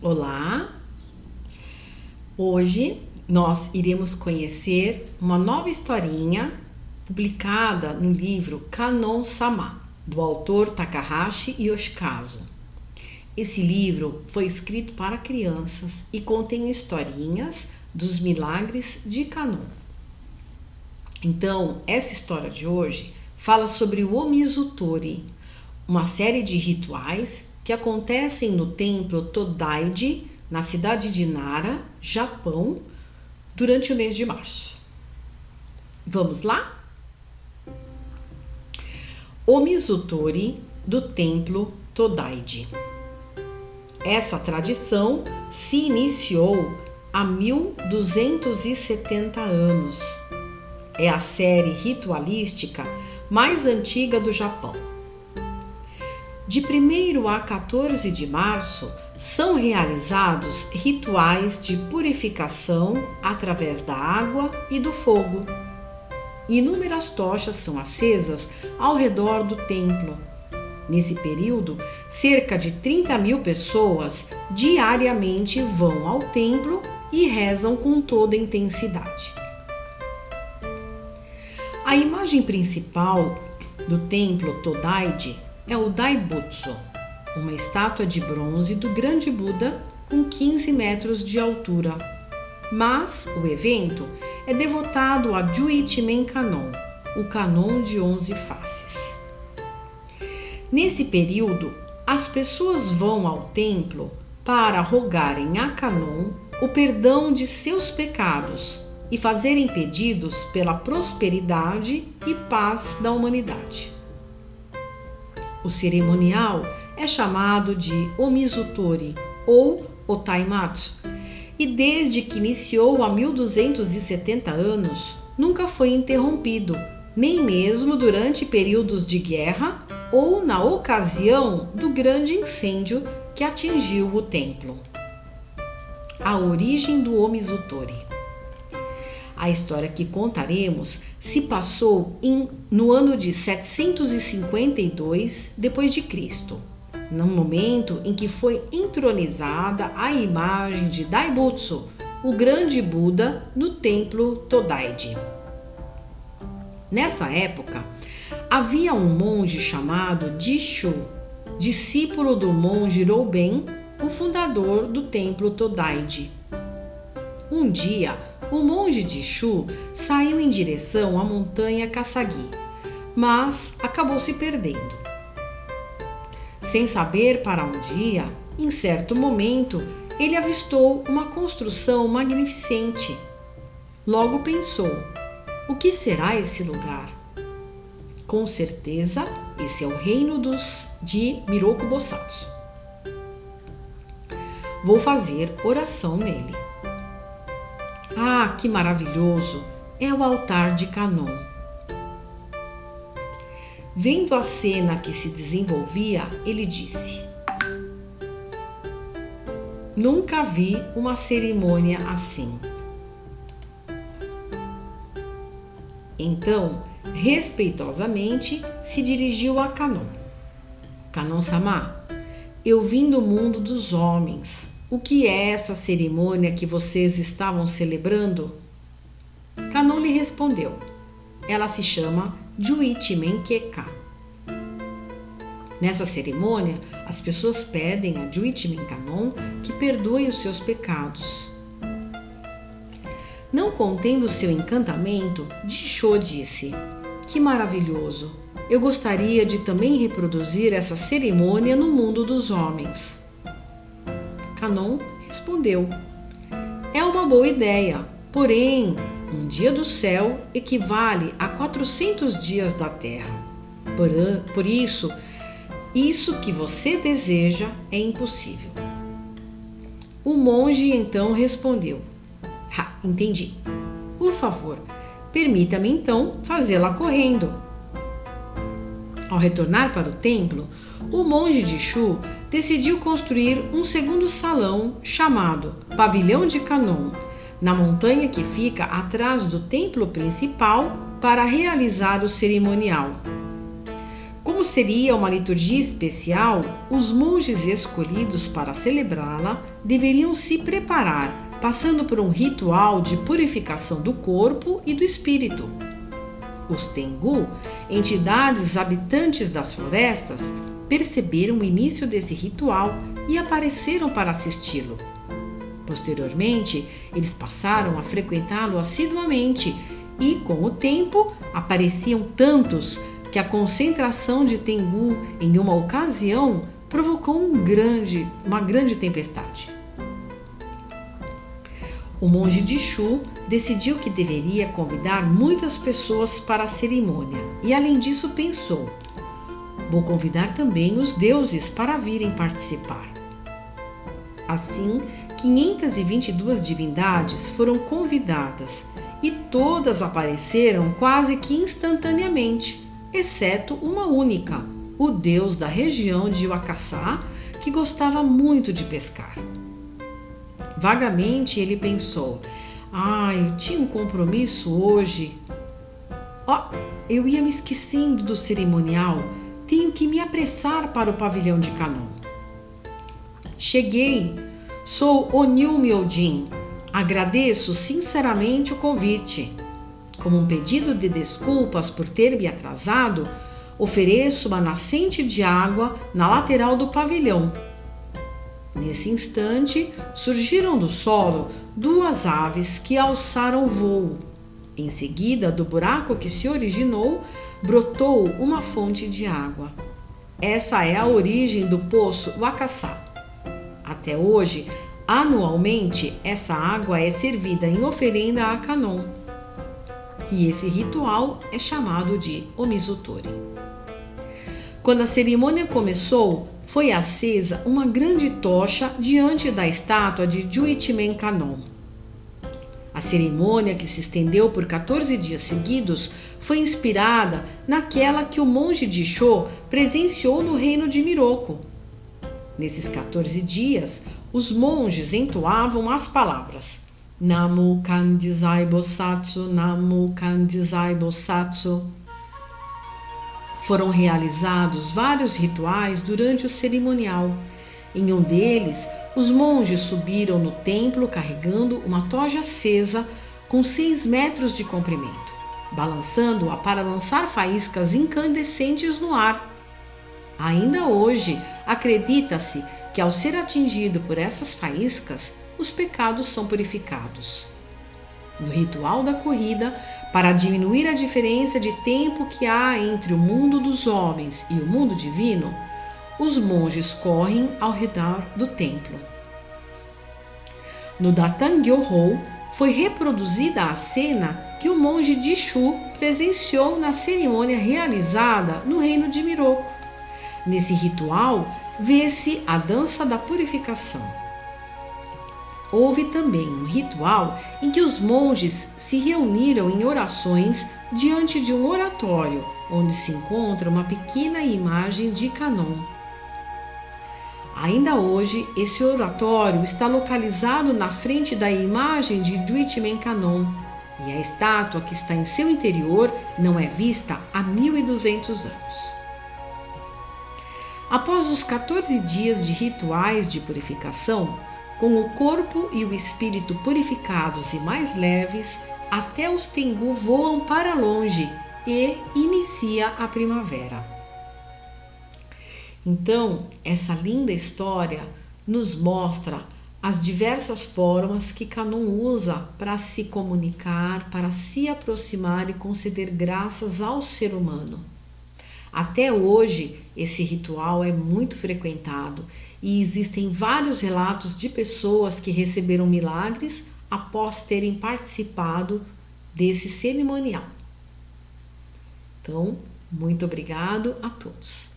Olá! Hoje nós iremos conhecer uma nova historinha publicada no livro Kannon-sama, do autor Takahashi Yoshikazu. Esse livro foi escrito para crianças e contém historinhas dos milagres de Kannon. Então, essa história de hoje fala sobre o Omizutori, uma série de rituais que acontecem no templo Todaiji, na cidade de Nara, Japão, durante o mês de março. Vamos lá? Omizutori do templo Todaiji. Essa tradição se iniciou há 1270 anos. É a série ritualística mais antiga do Japão. De 1º a 14 de março, são realizados rituais de purificação através da água e do fogo. Inúmeras tochas são acesas ao redor do templo. Nesse período, cerca de 30.000 pessoas diariamente vão ao templo e rezam com toda intensidade. A imagem principal do templo Todaiji é o Daibutsu, uma estátua de bronze do grande Buda com 15 metros de altura. Mas o evento é devotado a Juichimen Kannon, o Kannon de 11 faces. Nesse período, as pessoas vão ao templo para rogarem a Kannon o perdão de seus pecados e fazerem pedidos pela prosperidade e paz da humanidade. O cerimonial é chamado de Omizutori ou Otaimatsu e desde que iniciou há 1270 anos nunca foi interrompido, nem mesmo durante períodos de guerra ou na ocasião do grande incêndio que atingiu o templo. A origem do Omizutori. A história que contaremos se passou no ano de 752 d.C., no momento em que foi entronizada a imagem de Daibutsu, o grande Buda, no templo Todaiji. Nessa época, havia um monge chamado Jishu, discípulo do monge Rouben, o fundador do templo Todaiji. Um dia, o monge Jishu saiu em direção à montanha Kasagi, mas acabou se perdendo. Sem saber para onde ia, em certo momento, ele avistou uma construção magnificente. Logo pensou: o que será esse lugar? Com certeza, esse é o reino de Miroku Bosatsu. Vou fazer oração nele. Ah, que maravilhoso! É o altar de Kannon. Vendo a cena que se desenvolvia, ele disse: nunca vi uma cerimônia assim. Então, respeitosamente, se dirigiu a Kannon. Kannon-sama, eu vim do mundo dos homens. O que é essa cerimônia que vocês estavam celebrando? Kannon lhe respondeu: ela se chama Juichimen Keka. Nessa cerimônia, as pessoas pedem a Juichimen Kannon que perdoe os seus pecados. Não contendo seu encantamento, Jisho disse: que maravilhoso! Eu gostaria de também reproduzir essa cerimônia no mundo dos homens. Kannon respondeu: é uma boa ideia, porém, um dia do céu equivale a 400 dias da terra. Por isso que você deseja é impossível. O monge então respondeu: entendi. Por favor, permita-me então fazê-la correndo. Ao retornar para o templo, o monge Jishu decidiu construir um segundo salão chamado Pavilhão de Kannon, na montanha que fica atrás do templo principal, para realizar o cerimonial. Como Como seria uma liturgia especial, os monges escolhidos para celebrá-la deveriam se preparar, passando por um ritual de purificação do corpo e do espírito. Os Tengu, entidades habitantes das florestas, perceberam o início desse ritual e apareceram para assisti-lo. Posteriormente, eles passaram a frequentá-lo assiduamente e, com o tempo, apareciam tantos que a concentração de Tengu em uma ocasião provocou uma grande tempestade. O monge Dishu decidiu que deveria convidar muitas pessoas para a cerimônia e, além disso, pensou: vou convidar também os deuses para virem participar. Assim, 522 divindades foram convidadas e todas apareceram quase que instantaneamente, exceto uma única, o deus da região de Wakasa, que gostava muito de pescar. Vagamente ele pensou: eu tinha um compromisso hoje. Eu ia me esquecendo do cerimonial. Tenho que me apressar para o pavilhão de Kanon. Cheguei. Sou Onil Miodin. Agradeço sinceramente o convite. Como um pedido de desculpas por ter me atrasado, ofereço uma nascente de água na lateral do pavilhão. Nesse instante, surgiram do solo 2 aves que alçaram voo. Em seguida, do buraco que se originou, brotou uma fonte de água. Essa é a origem do poço Wakasa. Até hoje, anualmente, essa água é servida em oferenda a Kanon. E esse ritual é chamado de Omizutori. Quando a cerimônia começou, foi acesa uma grande tocha diante da estátua de Juichimen Kanon. A cerimônia, que se estendeu por 14 dias seguidos, foi inspirada naquela que o monge Disho presenciou no reino de Miroku. Nesses 14 dias, os monges entoavam as palavras Namu Kandizai Bosatsu, Namu Kandizai Bosatsu. Foram realizados vários rituais durante o cerimonial. Em um deles, os monges subiram no templo carregando uma tocha acesa com 6 metros de comprimento, balançando-a para lançar faíscas incandescentes no ar. Ainda hoje, acredita-se que ao ser atingido por essas faíscas, os pecados são purificados. No ritual da corrida, para diminuir a diferença de tempo que há entre o mundo dos homens e o mundo divino, os monges correm ao redor do templo. No Datangyoho foi reproduzida a cena que o monge Dishu presenciou na cerimônia realizada no reino de Miroku. Nesse ritual, vê-se a dança da purificação. Houve também um ritual em que os monges se reuniram em orações diante de um oratório, onde se encontra uma pequena imagem de Kanon. Ainda hoje, esse oratório está localizado na frente da imagem de Juichimen Kanon, e a estátua que está em seu interior não é vista há 1200 anos. Após os 14 dias de rituais de purificação, com o corpo e o espírito purificados e mais leves, até os Tengu voam para longe e inicia a primavera. Então, essa linda história nos mostra as diversas formas que Kanon usa para se comunicar, para se aproximar e conceder graças ao ser humano. Até hoje, esse ritual é muito frequentado e existem vários relatos de pessoas que receberam milagres após terem participado desse cerimonial. Então, muito obrigado a todos.